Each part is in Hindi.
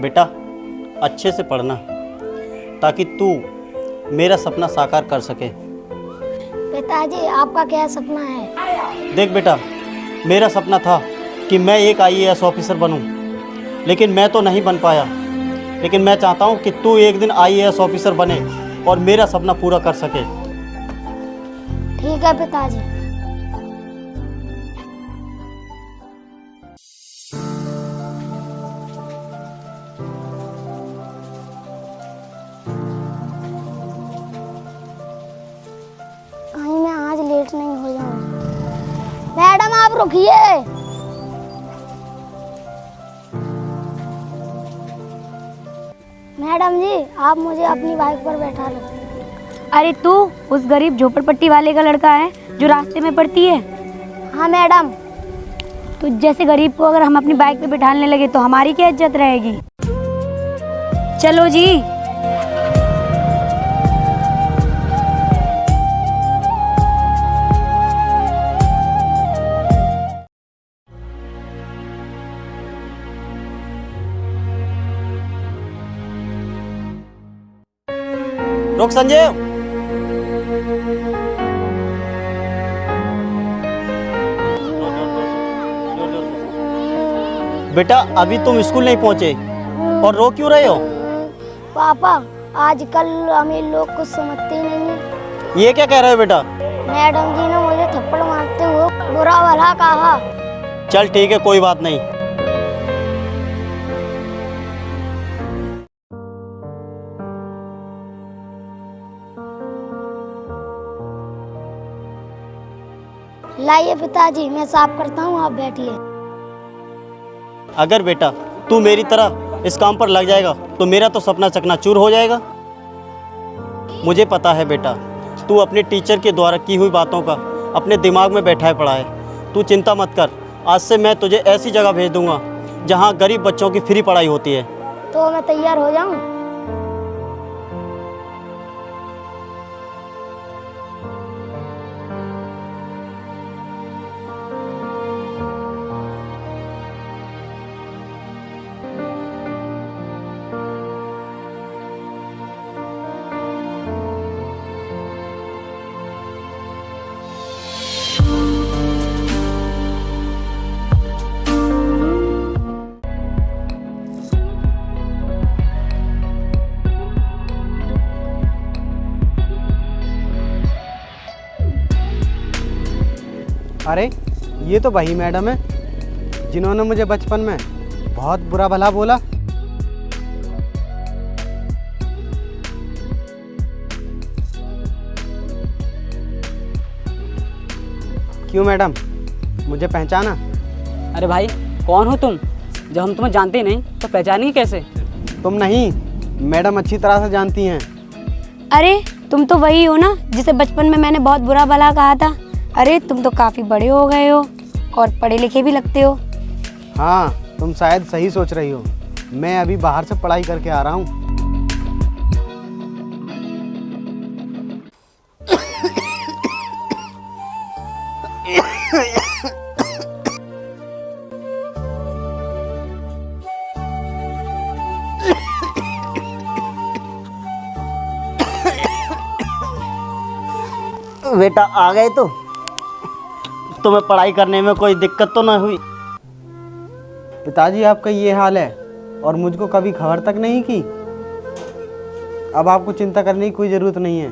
बेटा अच्छे से पढ़ना ताकि तू मेरा सपना साकार कर सके। पिताजी आपका क्या सपना है? देख बेटा, मेरा सपना था कि मैं एक आईएएस ऑफिसर बनूं, लेकिन मैं तो नहीं बन पाया। लेकिन मैं चाहता हूं कि तू एक दिन आईएएस ऑफिसर बने और मेरा सपना पूरा कर सके। ठीक है पिताजी। कहीं मैं आज लेट नहीं हो जाऊं। मैडम आप रुकिए। मैडम जी आप मुझे अपनी बाइक पर बैठा लो। अरे तू उस गरीब झोपड़पट्टी वाले का लड़का है जो रास्ते में पड़ती है? हाँ मैडम। तो जैसे गरीब को अगर हम अपनी बाइक पे बिठाने लगे तो हमारी क्या इज्जत रहेगी? चलो जी। रुक संजीव। बेटा अभी तुम स्कूल नहीं पहुंचे और रो क्यों रहे हो? पापा आजकल हमें लोग कुछ समझते ही नहीं है। ये क्या कह रहे हो बेटा? मैडम जी ने मुझे थप्पड़ मारते हुए बुरा भला कहा। चल ठीक है, कोई बात नहीं। लाइए पिताजी मैं साफ करता हूँ, आप बैठिए। अगर बेटा तू मेरी तरह इस काम पर लग जाएगा तो मेरा तो सपना चकनाचूर हो जाएगा। मुझे पता है बेटा, तू अपने टीचर के द्वारा की हुई बातों का अपने दिमाग में बैठाए पड़ा है। तू चिंता मत कर, आज से मैं तुझे ऐसी जगह भेज दूंगा जहाँ गरीब बच्चों की फ्री पढ़ाई होती है। तो मैं तैयार हो जाऊँ? अरे ये तो वही मैडम है जिन्होंने मुझे बचपन में बहुत बुरा भला बोला। क्यों मैडम, मुझे पहचाना? अरे भाई कौन हो तुम? जब हम तुम्हें जानते ही नहीं तो पहचानेंगे कैसे? तुम नहीं, मैडम अच्छी तरह से जानती हैं। अरे तुम तो वही हो ना जिसे बचपन में मैंने बहुत बुरा भला कहा था। अरे तुम तो काफ़ी बड़े हो गए हो और पढ़े लिखे भी लगते हो। हाँ तुम शायद सही सोच रही हो, मैं अभी बाहर से पढ़ाई करके आ रहा हूँ। बेटा आ गए तो तुम्हें पढ़ाई करने में कोई दिक्कत तो ना हुई? पिताजी आपका ये हाल है और मुझको कभी खबर तक नहीं की। अब आपको चिंता करने की कोई ज़रूरत नहीं है,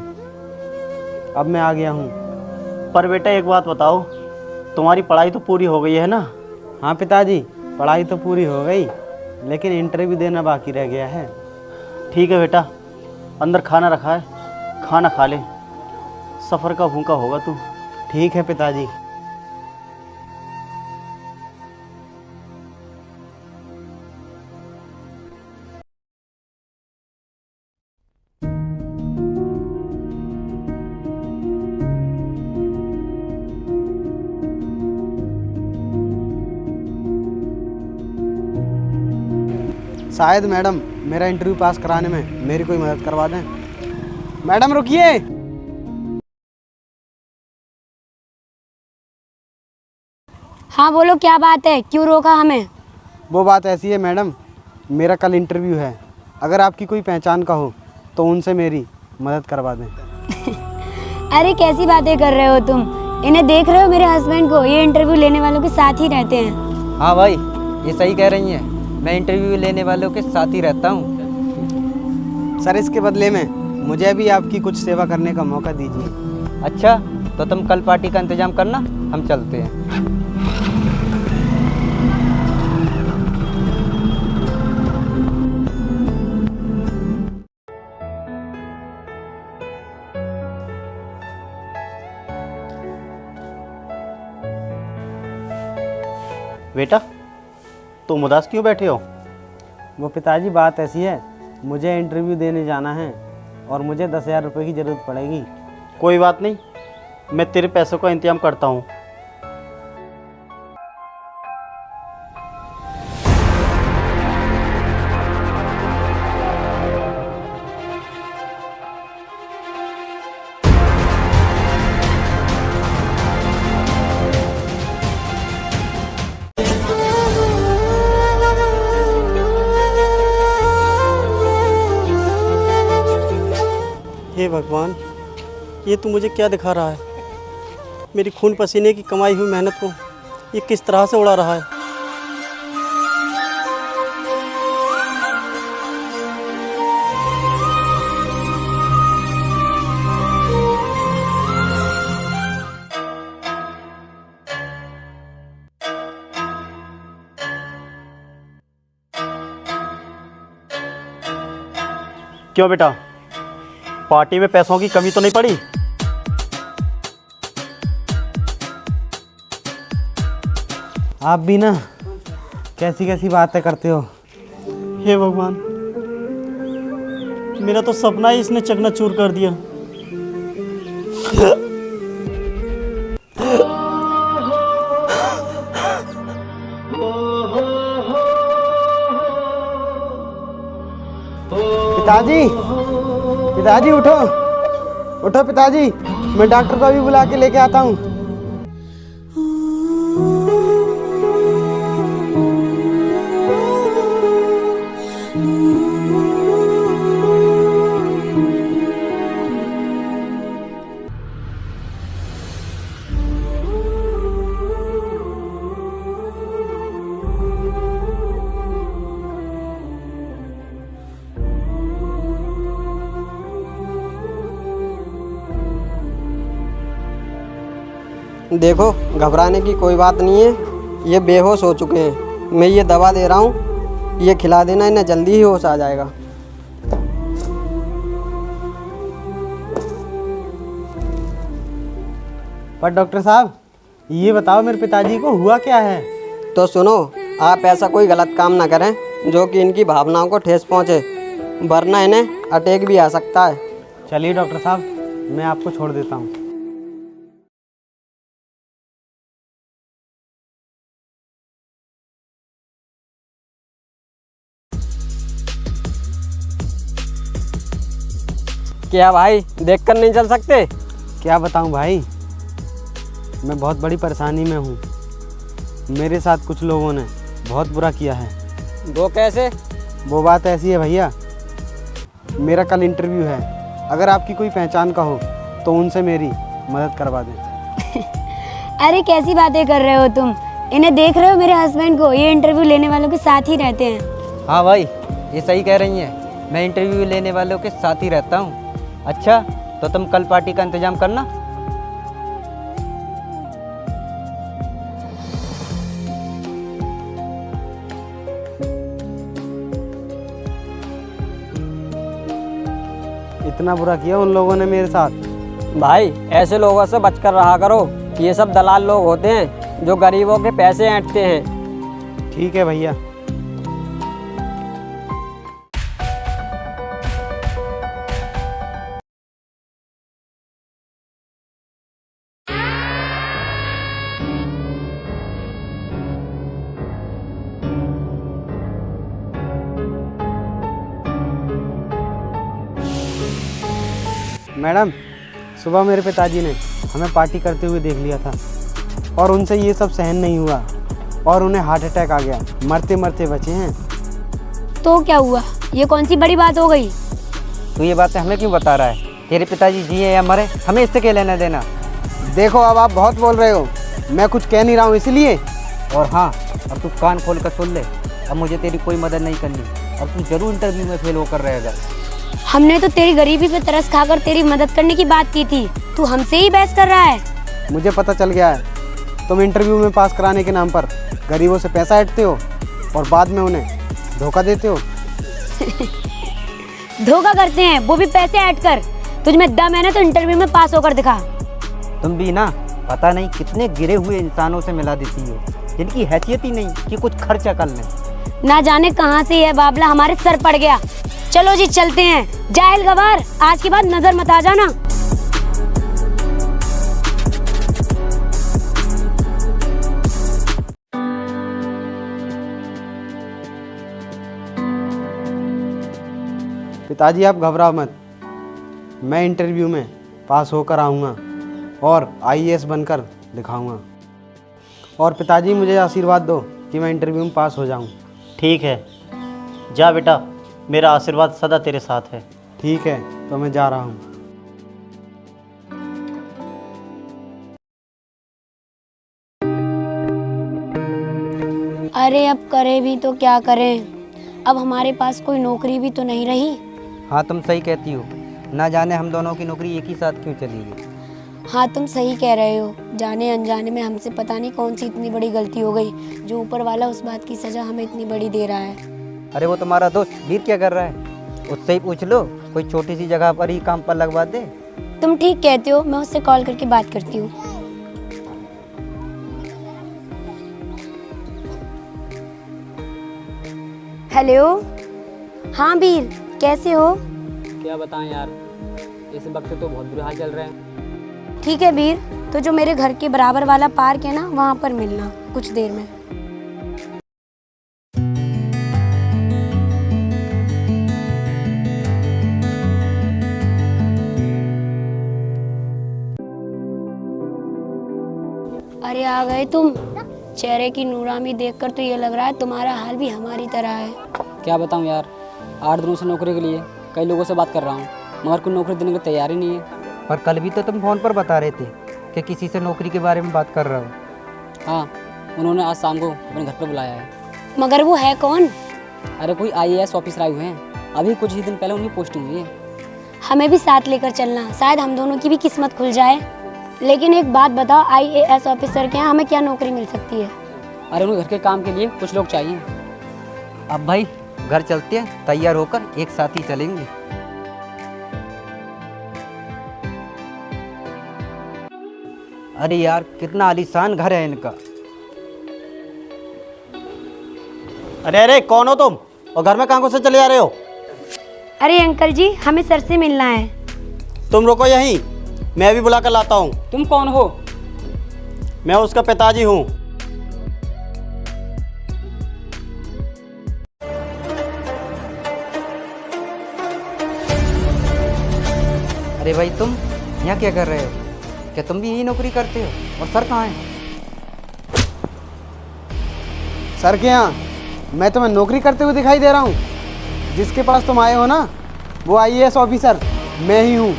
अब मैं आ गया हूँ। पर बेटा एक बात बताओ, तुम्हारी पढ़ाई तो पूरी हो गई है ना? हाँ पिताजी पढ़ाई तो पूरी हो गई, लेकिन इंटरव्यू देना बाकी रह गया है। ठीक है बेटा, अंदर खाना रखा है, खाना खा ले। सफ़र का भूखा होगा तू। ठीक है पिताजी। शायद मैडम मेरा इंटरव्यू पास कराने में मेरी कोई मदद करवा दें। मैडम रुकिए। हाँ बोलो क्या बात है, क्यों रोका हमें? वो बात ऐसी है मैडम, मेरा कल इंटरव्यू है, अगर आपकी कोई पहचान का हो तो उनसे मेरी मदद करवा दें। अरे कैसी बातें कर रहे हो तुम? इन्हें देख रहे हो मेरे हस्बैंड को? ये इंटरव्यू लेने वालों के साथ ही रहते हैं। हाँ भाई, ये सही कह रही हैं। मैं इंटरव्यू लेने वालों के साथ ही रहता हूँ। सर, इसके बदले में मुझे भी आपकी कुछ सेवा करने का मौका दीजिए। अच्छा, तो तुम कल पार्टी का इंतजाम करना, हम चलते हैं। बेटा, तुम उदास क्यों बैठे हो? वो पिताजी, बात ऐसी है, मुझे इंटरव्यू देने जाना है और मुझे 10,000 रुपये की ज़रूरत पड़ेगी। कोई बात नहीं, मैं तेरे पैसों का इंतजाम करता हूँ। हे भगवान, ये तू मुझे क्या दिखा रहा है? मेरी खून पसीने की कमाई हुई मेहनत को ये किस तरह से उड़ा रहा है? क्यों बेटा, पार्टी में पैसों की कमी तो नहीं पड़ी? आप भी ना कैसी कैसी बातें करते हो। हे भगवान, मेरा तो सपना ही इसने चकनाचूर कर दिया। पिताजी, पिताजी उठो, उठो पिताजी, मैं डॉक्टर को भी बुला के लेके आता हूँ। देखो, घबराने की कोई बात नहीं है। ये बेहोश हो चुके हैं। मैं ये दवा दे रहा हूँ, ये खिला देना, इन्हें जल्दी ही होश आ जाएगा। पर डॉक्टर साहब, ये बताओ मेरे पिताजी को हुआ क्या है? तो सुनो, आप ऐसा कोई गलत काम ना करें जो कि इनकी भावनाओं को ठेस पहुँचे, वरना इन्हें अटैक भी आ सकता है। चलिए डॉक्टर साहब, मैं आपको छोड़ देता हूँ। क्या भाई, देखकर नहीं चल सकते? क्या बताऊँ भाई, मैं बहुत बड़ी परेशानी में हूँ। मेरे साथ कुछ लोगों ने बहुत बुरा किया है। वो कैसे? वो बात ऐसी है भैया, मेरा कल इंटरव्यू है, अगर आपकी कोई पहचान का हो तो उनसे मेरी मदद करवा दें। अरे कैसी बातें कर रहे हो तुम? इन्हें देख रहे हो मेरे हस्बैंड को? ये इंटरव्यू लेने वालों के साथ ही रहते हैं। हाँ भाई, ये सही कह रही हैं। मैं इंटरव्यू लेने वालों के साथ ही रहता हूँ। अच्छा, तो तुम कल पार्टी का इंतजाम करना। इतना बुरा किया उन लोगों ने मेरे साथ। भाई, ऐसे लोगों से बचकर रहा करो। ये सब दलाल लोग होते हैं जो गरीबों के पैसे ऐंठते हैं। ठीक है भैया। मैडम, सुबह मेरे पिताजी ने हमें पार्टी करते हुए देख लिया था और उनसे ये सब सहन नहीं हुआ और उन्हें हार्ट अटैक आ गया। मरते मरते बचे हैं। तो क्या हुआ? ये कौन सी बड़ी बात हो गई? तू ये बातें हमें क्यों बता रहा है? तेरे पिताजी जिए या मरे, हमें इससे क्या लेना देना? देखो अब आप बहुत बोल रहे हो, मैं कुछ कह नहीं रहा हूँ इसलिए। और हाँ, अब तू कान खोल कर सुन ले, अब मुझे तेरी कोई मदद नहीं करनी। अब तू जरूर इंटरव्यू में फेल होकर रहेगा। हमने तो तेरी गरीबी पे तरस खाकर तेरी मदद करने की बात की थी, तू हमसे ही बहस कर रहा है। मुझे पता चल गया है, तुम इंटरव्यू में पास कराने के नाम पर गरीबों से पैसा ऐंठते हो और बाद में उन्हें धोखा देते हो। धोखा करते हैं, वो भी पैसे ऐड कर। तुझ में दम है ना तो इंटरव्यू में पास होकर दिखा। तुम भी ना पता नहीं कितने गिरे हुए इंसानों से मिला देती हो, जिनकी हैसियत ही नहीं कि कुछ खर्चा कर लें। ना जाने कहाँ से यह बाबला हमारे सर पड़ गया। चलो जी चलते हैं। जाहिल गवार, आज के बाद नजर मत आ जाना। पिताजी आप घबराओ मत, मैं इंटरव्यू में पास होकर आऊँगा और IAS बनकर दिखाऊंगा। और पिताजी मुझे आशीर्वाद दो कि मैं इंटरव्यू में पास हो जाऊं। ठीक है, जा बेटा, मेरा आशीर्वाद सदा तेरे साथ है। ठीक है, तो मैं जा रहा हूं। अरे अब करें भी तो क्या करें, अब हमारे पास कोई नौकरी भी तो नहीं रही। हाँ तुम सही कहती हो, ना जाने हम दोनों की नौकरी एक ही साथ क्यों चली गई। हाँ तुम सही कह रहे हो, जाने अनजाने में हमसे पता नहीं कौन सी इतनी बड़ी गलती हो गई जो ऊपर वाला उस बात की सजा हमें इतनी बड़ी दे रहा है। अरे वो तुम्हारा दोस्त वीर क्या कर रहा है, उससे ही पूछ लो, कोई छोटी सी जगह पर ही काम पर लगवा दे। तुम ठीक कहते हो, मैं उससे कॉल करके बात करती हूँ। हेलो, हाँ वीर, कैसे हो? क्या बताएं यार, इस वक्त तो बहुत बुरा हाल चल रहा है। ठीक है वीर, तो जो मेरे घर के बराबर वाला पार्क है ना, वहाँ पर मिलना कुछ देर में। अरे आ गए तुम। चेहरे की नूरानी देखकर तो ये लग रहा है तुम्हारा हाल भी हमारी तरह है। क्या बताऊं यार, 8 दिनों से नौकरी के लिए कई लोगों से बात कर रहा हूँ, मगर कोई नौकरी देने की तैयारी नहीं है। और कल भी तो तुम फोन पर बता रहे थे कि किसी से नौकरी के बारे में बात कर रहे हो। हाँ, उन्होंने आज शाम को अपने घर पर बुलाया है। मगर वो है कौन? अरे कोई IAS ऑफिसर आए हुए हैं, अभी कुछ ही दिन पहले उनकी पोस्टिंग हुई है। हमें भी साथ लेकर चलना, शायद हम दोनों की भी किस्मत खुल जाए। लेकिन एक बात बताओ, IAS ऑफिसर के यहाँ हमें क्या नौकरी मिल सकती है? अरे उन्हें घर के काम के लिए कुछ लोग चाहिए। अब भाई घर चलते हैं, तैयार होकर एक साथ ही चलेंगे। अरे यार कितना आलीशान घर है इनका। अरे अरे, कौन हो तुम और घर में कहाँ को से चले जा रहे हो? अरे अंकल जी, हमें सर से मिलना है। तुम रुको यहीं, मैं अभी बुला कर लाता हूँ। तुम कौन हो? मैं उसका पिताजी हूँ। अरे भाई तुम यहाँ क्या कर रहे हो? क्या तुम भी यही नौकरी करते हो? और सर कहाँ हैं? सर के यहाँ मैं तुम्हें नौकरी करते हुए दिखाई दे रहा हूँ? जिसके पास तुम आए हो ना, वो IAS ऑफिसर मैं ही हूँ।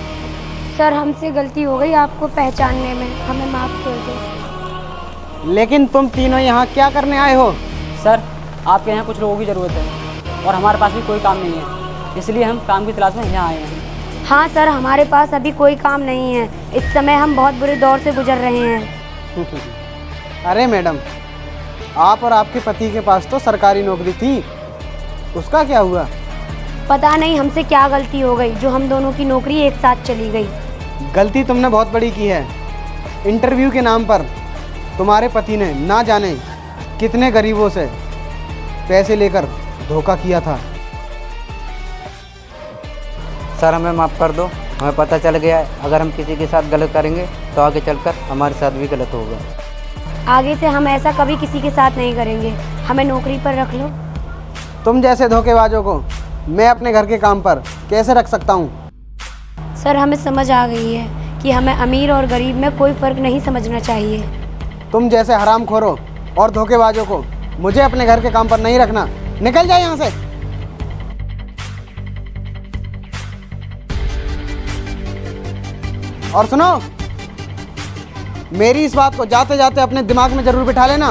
सर हमसे गलती हो गई आपको पहचानने में, हमें माफ़ कर दो। लेकिन तुम तीनों यहाँ क्या करने आए हो? सर, आपके यहाँ कुछ लोगों की ज़रूरत है और हमारे पास भी कोई काम नहीं है, इसलिए हम काम की तलाश में यहाँ आए हैं। हाँ सर, हमारे पास अभी कोई काम नहीं है, इस समय हम बहुत बुरे दौर से गुजर रहे हैं। अरे मैडम, आप और आपके पति के पास तो सरकारी नौकरी थी, उसका क्या हुआ? पता नहीं हमसे क्या गलती हो गई जो हम दोनों की नौकरी एक साथ चली गई। गलती तुमने बहुत बड़ी की है। इंटरव्यू के नाम पर तुम्हारे पति ने ना जाने कितने गरीबों से पैसे लेकर धोखा किया था। सर हमें माफ़ कर दो, हमें पता चल गया है अगर हम किसी के साथ गलत करेंगे तो आगे चलकर हमारे साथ भी गलत होगा। आगे से हम ऐसा कभी किसी के साथ नहीं करेंगे, हमें नौकरी पर रख लो। तुम जैसे धोखेबाजों को मैं अपने घर के काम पर कैसे रख सकता हूँ? सर हमें समझ आ गई है कि हमें अमीर और गरीब में कोई फ़र्क नहीं समझना चाहिए। तुम जैसे हरामखोरों और धोखेबाजों को मुझे अपने घर के काम पर नहीं रखना। निकल जाए यहाँ से। और सुनो, मेरी इस बात को जाते जाते अपने दिमाग में ज़रूर बिठा लेना।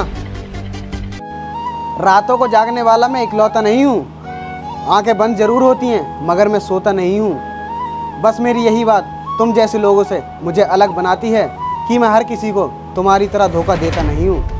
रातों को जागने वाला मैं इकलौता नहीं हूँ। आंखें बंद जरूर होती हैं मगर मैं सोता नहीं हूँ। बस मेरी यही बात तुम जैसे लोगों से मुझे अलग बनाती है कि मैं हर किसी को तुम्हारी तरह धोखा देता नहीं हूँ।